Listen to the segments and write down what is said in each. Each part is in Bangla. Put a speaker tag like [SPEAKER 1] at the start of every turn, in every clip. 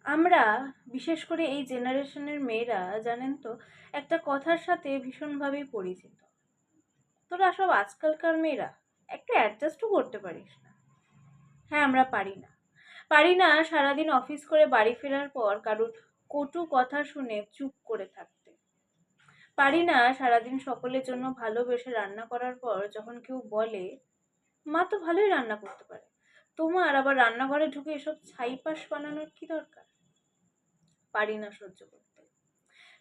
[SPEAKER 1] আমরা বিশেষ করে এই জেনারেশনের মেয়েরা জানেন তো একটা কথার সাথে ভীষণভাবেই পরিচিত। তোরা সব আজকালকার মেয়েরা একটু অ্যাডজাস্টও করতে পারিস না। হ্যাঁ, আমরা পারি না সারাদিন অফিস করে বাড়ি ফেরার পর কারুর কটু কথা শুনে চুপ করে থাকতে। পারি না সারাদিন সকলের জন্য ভালোবেসে রান্না করার পর যখন কেউ বলে মা তো ভালোই রান্না করতে পারে, তোমার আবার রান্নাঘরে ঢুকে এসব ছাইপাশ বানানোর কি দরকার। পারি না সহ্য করতে।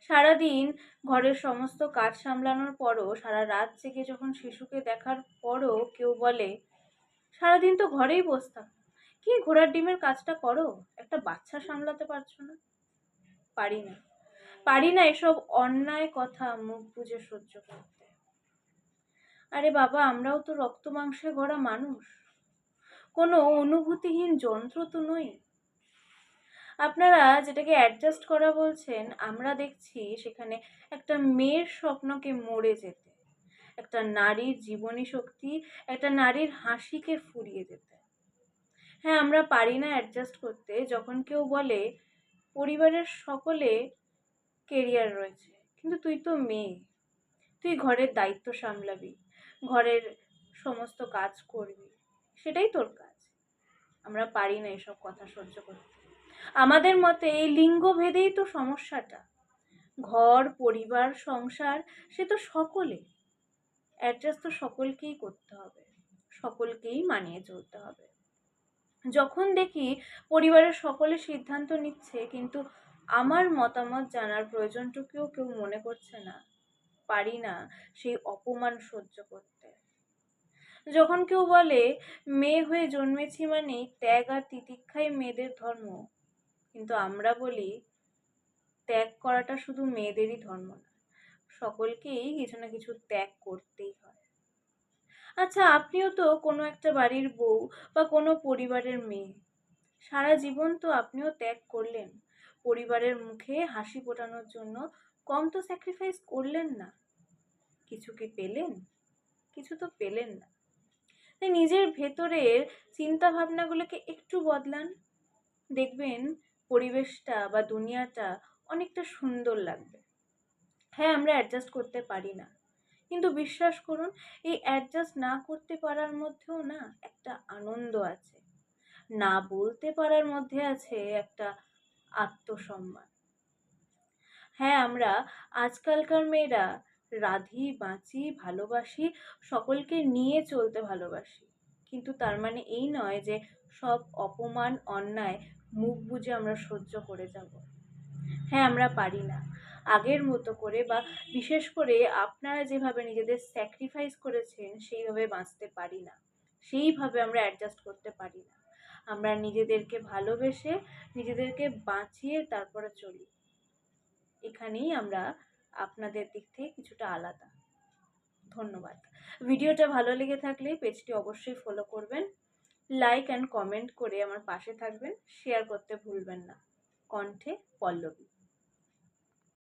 [SPEAKER 1] সারাদিন ঘরের সমস্ত কাজ সামলানোর পরও, সারা রাত জেগে যখন শিশুকে দেখার পরও কেউ বলে সারাদিন তো ঘরেই বসে থাকো, কি ঘোড়ার ডিমের কাজটা করো, একটা বাচ্চা সামলাতে পারছো না। পারি না পারি না এসব অন্যায় কথা মুখ বুজে সহ্য করতে। আরে বাবা, আমরাও তো রক্ত মাংসে গড়া মানুষ, কোনো অনুভূতিহীন যন্ত্র তো নই। আপনারা যেটাকে অ্যাডজাস্ট করা বলছেন, আমরা দেখছি সেখানে একটা মেয়ের স্বপ্নকে মরে যেতে, একটা নারীর জীবনী শক্তি, একটা নারীর হাসিকে ফুরিয়ে যেতে। হ্যাঁ, আমরা পারি না অ্যাডজাস্ট করতে যখন কেউ বলে পরিবারের সকলে কেরিয়ার রয়েছে, কিন্তু তুই তো মেয়ে, তুই ঘরের দায়িত্ব সামলাবি, ঘরের সমস্ত কাজ করবি, সেটাই তোর কাজ। আমরা পারি না এসব কথা সহ্য করতে। আমাদের মতে এই লিঙ্গ ভেদেই তো সমস্যাটা। ঘর, পরিবার, সংসার, সে তো সকলে। অ্যাডজাস্ট তো সকলকেই করতে হবে, সকলকেই মানিয়ে চলতে হবে। যখন দেখি পরিবারের সকলে সিদ্ধান্ত নিচ্ছে কিন্তু আমার মতামত জানার প্রয়োজনটুকুও কেউ মনে করছে না, পারি না সেই অপমান সহ্য করতে। যখন কেউ বলে মেয়ে হয়ে জন্মেছি মানেই ত্যাগ আর তিতিক্ষাই মেয়েদের ধর্ম, কিন্তু আমরা বলি ত্যাগ করাটা শুধু মেয়েদেরই ধর্ম না, সকলকেই কিছু না কিছু ত্যাগ করতেই হয়। আচ্ছা, আপনিও তো কোনো একটা বাড়ির বউ বা কোনো পরিবারের মেয়ে, সারা জীবন তো আপনিও ত্যাগ করলেন, পরিবারের মুখে হাসি ফোটানোর জন্য কম তো স্যাক্রিফাইস করলেন না। কিছু কি পেলেন? কিছু তো পেলেন না। তাই নিজের ভেতরের চিন্তা ভাবনাগুলোকে একটু বদলান, দেখবেন পরিবেশটা বা দুনিয়াটা অনেকটা সুন্দর লাগবে। হ্যাঁ, আমরা অ্যাডজাস্ট করতে পারি না, কিন্তু বিশ্বাস করুন এই অ্যাডজাস্ট না করতে পারার মধ্যেও না একটা আনন্দ আছে, না বলতে পারার মধ্যে আছে একটা আত্মসম্মান। হ্যাঁ, আমরা আজকালকার মেয়েরা রাধি বাঁচি ভালোবাসি, সকলকে নিয়ে চলতে ভালোবাসি, কিন্তু তার মানে এই নয় যে সব অপমান অন্যায় মুখ বুজে আমরা সহ্য করে যাব। হ্যাঁ, আমরা পারি না আগের মতো করে, বা বিশেষ করে আপনারা যেভাবে নিজেদের স্যাক্রিফাইস করেছেন সেইভাবে বাঁচতে পারি না, সেইভাবে আমরা অ্যাডজাস্ট করতে পারি না। আমরা নিজেদেরকে ভালোবেসে নিজেদেরকে বাঁচিয়ে তারপরে চলি। এখানেই আমরা আপনাদের দিক থেকে কিছুটা আলাদা। ধন্যবাদ। ভিডিওটা ভালো লেগে থাকলে পেজটি অবশ্যই ফলো করবেন, লাইক অ্যান্ড কমেন্ট করে আমার পাশে থাকবেন, শেয়ার করতে ভুলবেন না। কণ্ঠে পল্লবী।